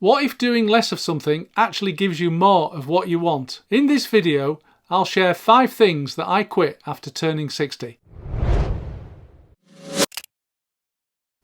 What if doing less of something actually gives you more of what you want? In this video, I'll share 5 things that I quit after turning 60.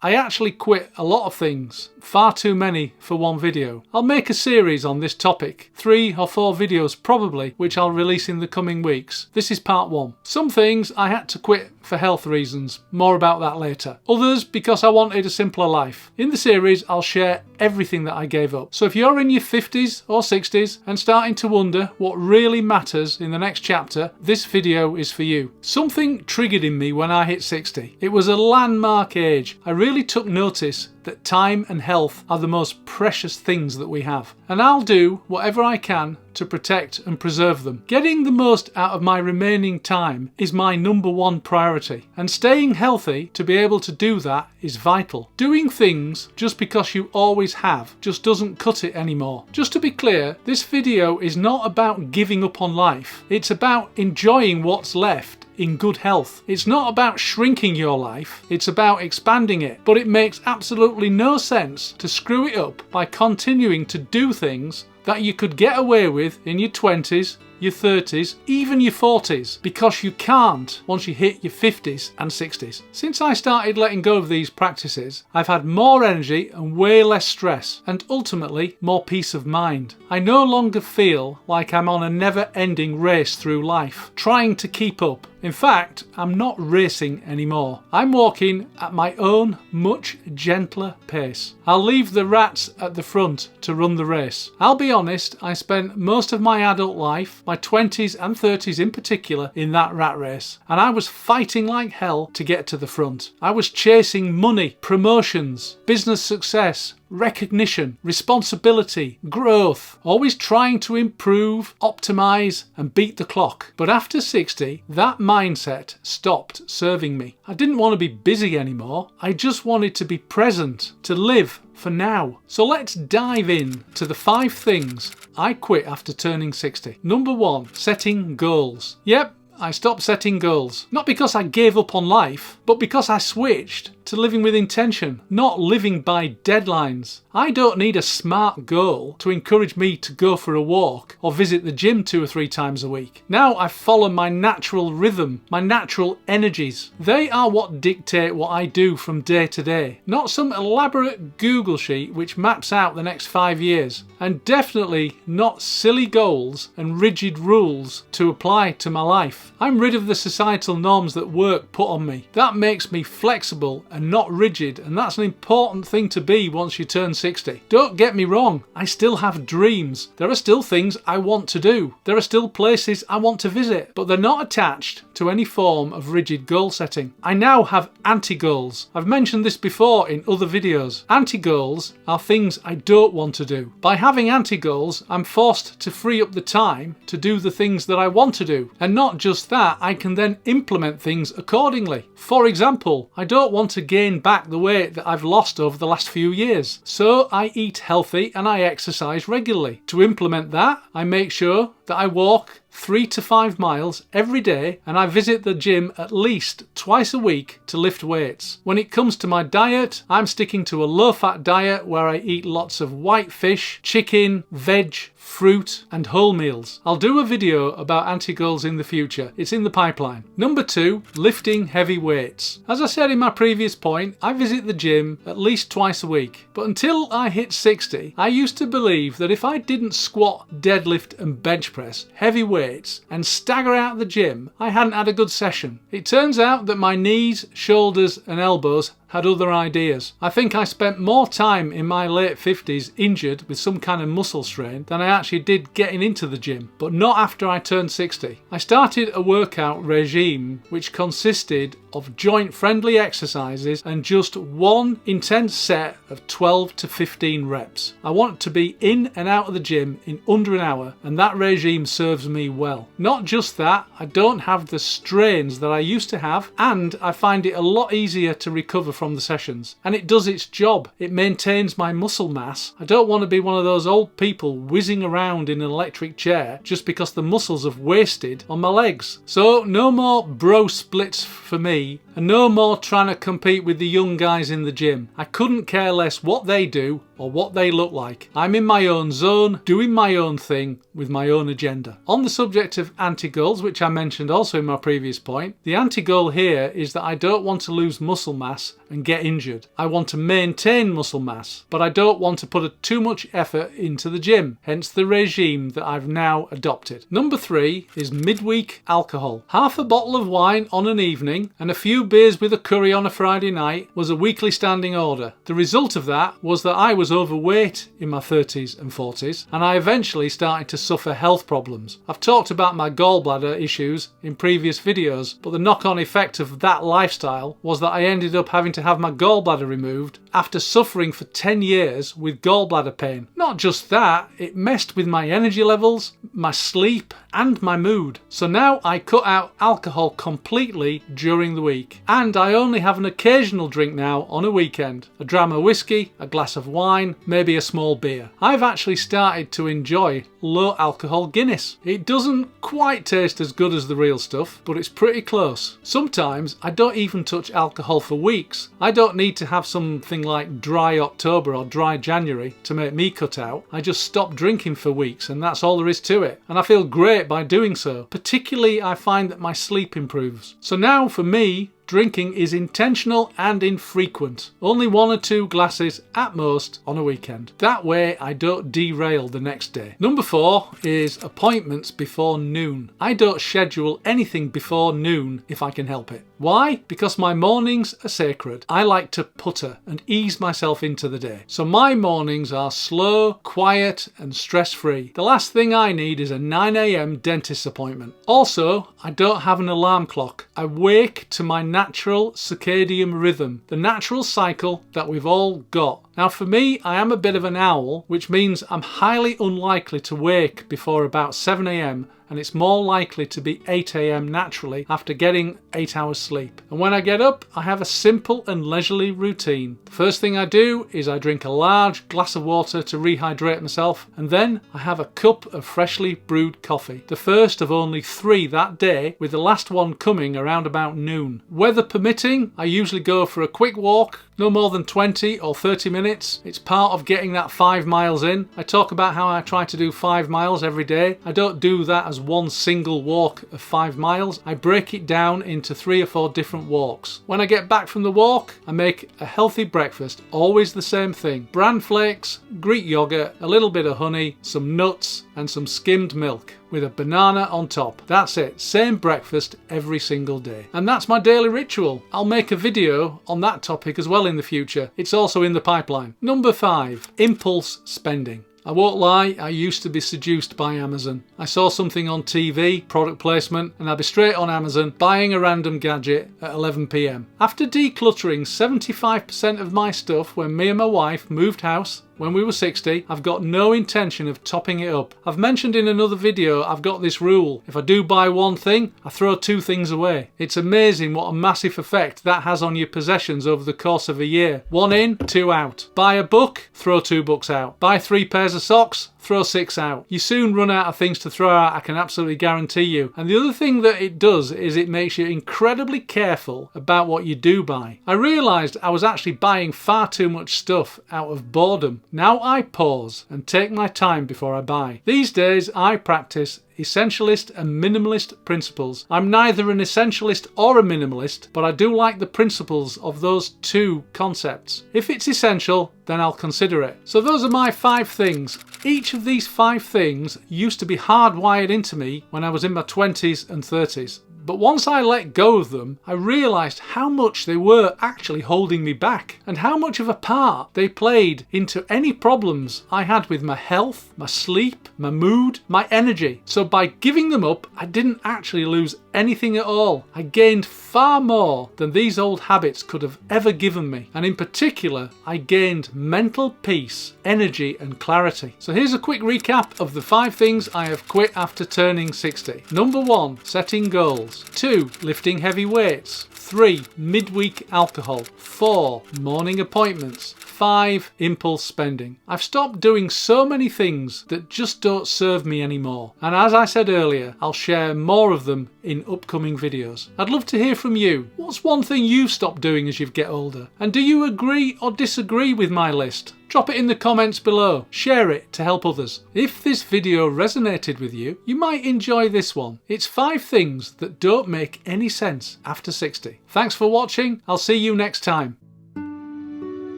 I actually quit a lot of things, far too many for one video. I'll make a series on this topic, 3 or 4 videos probably, which I'll release in the coming weeks. This is part 1. Some things I had to quit for health reasons, more about that later. Others because I wanted a simpler life. In the series I'll share everything that I gave up. So if you're in your 50s or 60s and starting to wonder what really matters in the next chapter, this video is for you. Something triggered in me when I hit 60. It was a landmark age. I really took notice that time and health are the most precious things that we have. And I'll do whatever I can to protect and preserve them. Getting the most out of my remaining time is my #1 priority. And staying healthy to be able to do that is vital. Doing things just because you always have just doesn't cut it anymore. Just to be clear, this video is not about giving up on life. It's about enjoying what's left in good health. It's not about shrinking your life, it's about expanding it. But it makes absolutely no sense to screw it up by continuing to do things that you could get away with in your 20s, your 30s, even your 40s, because you can't once you hit your 50s and 60s. Since I started letting go of these practices, I've had more energy and way less stress, and ultimately more peace of mind. I no longer feel like I'm on a never-ending race through life, trying to keep up. In fact, I'm not racing anymore. I'm walking at my own much gentler pace. I'll leave the rats at the front to run the race. I'll be honest, I spent most of my adult life, my 20s and 30s in particular, in that rat race, and I was fighting like hell to get to the front. I was chasing money, promotions, business success, recognition, responsibility, growth, always trying to improve, optimize and beat the clock. But after 60, that mindset stopped serving me. I didn't want to be busy anymore. I just wanted to be present, to live for now. So let's dive in to the 5 things I quit after turning 60. Number 1, setting goals. Yep, I stopped setting goals. Not because I gave up on life, but because I switched to living with intention, not living by deadlines. I don't need a smart goal to encourage me to go for a walk or visit the gym 2 or 3 times a week. Now I follow my natural rhythm, my natural energies. They are what dictate what I do from day to day, not some elaborate Google sheet which maps out the next 5 years, and definitely not silly goals and rigid rules to apply to my life. I'm rid of the societal norms that work put on me. That makes me flexible and not rigid, and that's an important thing to be once you turn 60. Don't get me wrong, I still have dreams. There are still things I want to do. There are still places I want to visit, but they're not attached to any form of rigid goal setting. I now have anti-goals. I've mentioned this before in other videos. Anti-goals are things I don't want to do. By having anti-goals, I'm forced to free up the time to do the things that I want to do. And not just that, I can then implement things accordingly. For example, I don't want to gain back the weight that I've lost over the last few years. So I eat healthy and I exercise regularly. To implement that, I make sure that I walk 3 to 5 miles every day, and I visit the gym at least twice a week to lift weights. When it comes to my diet, I'm sticking to a low-fat diet where I eat lots of white fish, chicken, veg, fruit and whole meals. I'll do a video about anti-goals in the future. It's in the pipeline. Number 2, lifting heavy weights. As I said in my previous point, I visit the gym at least twice a week. But until I hit 60, I used to believe that if I didn't squat, deadlift and bench press heavy weights and stagger out the gym, I hadn't had a good session. It turns out that my knees, shoulders and elbows had other ideas. I think I spent more time in my late 50s injured with some kind of muscle strain than I actually did getting into the gym, but not after I turned 60. I started a workout regime which consisted of joint-friendly exercises and just one intense set of 12 to 15 reps. I want to be in and out of the gym in under an hour, and that regime serves me well. Not just that, I don't have the strains that I used to have, and I find it a lot easier to recover from the sessions. And it does its job. It maintains my muscle mass. I don't want to be one of those old people whizzing around in an electric chair just because the muscles have wasted on my legs. So no more bro splits for me and no more trying to compete with the young guys in the gym. I couldn't care less what they do or what they look like. I'm in my own zone, doing my own thing with my own agenda. On the subject of anti-goals, which I mentioned also in my previous point, the anti-goal here is that I don't want to lose muscle mass and get injured. I want to maintain muscle mass, but I don't want to put too much effort into the gym, hence the regime that I've now adopted. Number 3 is midweek alcohol. Half a bottle of wine on an evening and a few beers with a curry on a Friday night was a weekly standing order. The result of that was that I was overweight in my 30s and 40s, and I eventually started to suffer health problems. I've talked about my gallbladder issues in previous videos, but the knock-on effect of that lifestyle was that I ended up having to have my gallbladder removed after suffering for 10 years with gallbladder pain. Not just that, it messed with my energy levels, my sleep, and my mood. So now I cut out alcohol completely during the week, and I only have an occasional drink now on a weekend. A dram of whiskey, a glass of wine, maybe a small beer. I've actually started to enjoy low alcohol Guinness. It doesn't quite taste as good as the real stuff, but it's pretty close. Sometimes I don't even touch alcohol for weeks. I don't need to have something like dry October or dry January to make me cut out. I just stop drinking for weeks and that's all there is to it. And I feel great by doing so. Particularly I find that my sleep improves. So now for me, drinking is intentional and infrequent. Only 1 or 2 glasses at most on a weekend. That way I don't derail the next day. Number 4 is appointments before noon. I don't schedule anything before noon if I can help it. Why? Because my mornings are sacred. I like to putter and ease myself into the day. So my mornings are slow, quiet and stress-free. The last thing I need is a 9 AM dentist appointment. Also, I don't have an alarm clock. I wake to my natural circadian rhythm, the natural cycle that we've all got. Now for me, I am a bit of an owl, which means I'm highly unlikely to wake before about 7 AM, and it's more likely to be 8 AM naturally after getting 8 hours sleep. And when I get up, I have a simple and leisurely routine. The first thing I do is I drink a large glass of water to rehydrate myself, and then I have a cup of freshly brewed coffee. The first of only 3 that day, with the last one coming around about noon. Weather permitting, I usually go for a quick walk, no more than 20 or 30 minutes. It's part of getting that 5 miles in. I talk about how I try to do 5 miles every day. I don't do that as one single walk of 5 miles. I break it down into 3 or 4 different walks. When I get back from the walk, I make a healthy breakfast, always the same thing. Bran flakes, Greek yogurt, a little bit of honey, some nuts and some skimmed milk with a banana on top. That's it, same breakfast every single day. And that's my daily ritual. I'll make a video on that topic as well in the future. It's also in the pipeline. Number 5, impulse spending. I won't lie, I used to be seduced by Amazon. I saw something on TV, product placement, and I'd be straight on Amazon buying a random gadget at 11 PM. After decluttering 75% of my stuff when me and my wife moved house, when we were 60, I've got no intention of topping it up. I've mentioned in another video I've got this rule. If I do buy one thing, I throw 2 things away. It's amazing what a massive effect that has on your possessions over the course of a year. 1 in, 2 out. Buy a book, throw 2 books out. Buy 3 pairs of socks, throw 6 out. You soon run out of things to throw out, I can absolutely guarantee you. And the other thing that it does is it makes you incredibly careful about what you do buy. I realised I was actually buying far too much stuff out of boredom. Now I pause and take my time before I buy. These days I practice essentialist and minimalist principles. I'm neither an essentialist or a minimalist, but I do like the principles of those 2 concepts. If it's essential, then I'll consider it. So those are my 5 things. Each of these 5 things used to be hardwired into me when I was in my 20s and 30s. But once I let go of them, I realised how much they were actually holding me back and how much of a part they played into any problems I had with my health, my sleep, my mood, my energy. So by giving them up, I didn't actually lose anything at all. I gained far more than these old habits could have ever given me. And in particular, I gained mental peace, energy and clarity. So here's a quick recap of the 5 things I have quit after turning 60. Number 1, setting goals. 2, lifting heavy weights. 3. Midweek alcohol. 4. Morning appointments. 5. Impulse spending. I've stopped doing so many things that just don't serve me anymore. And as I said earlier, I'll share more of them in upcoming videos. I'd love to hear from you. What's one thing you've stopped doing as you get older? And do you agree or disagree with my list? Drop it in the comments below. Share it to help others. If this video resonated with you, you might enjoy this one. It's 5 things that don't make any sense after 60. Thanks for watching. I'll see you next time.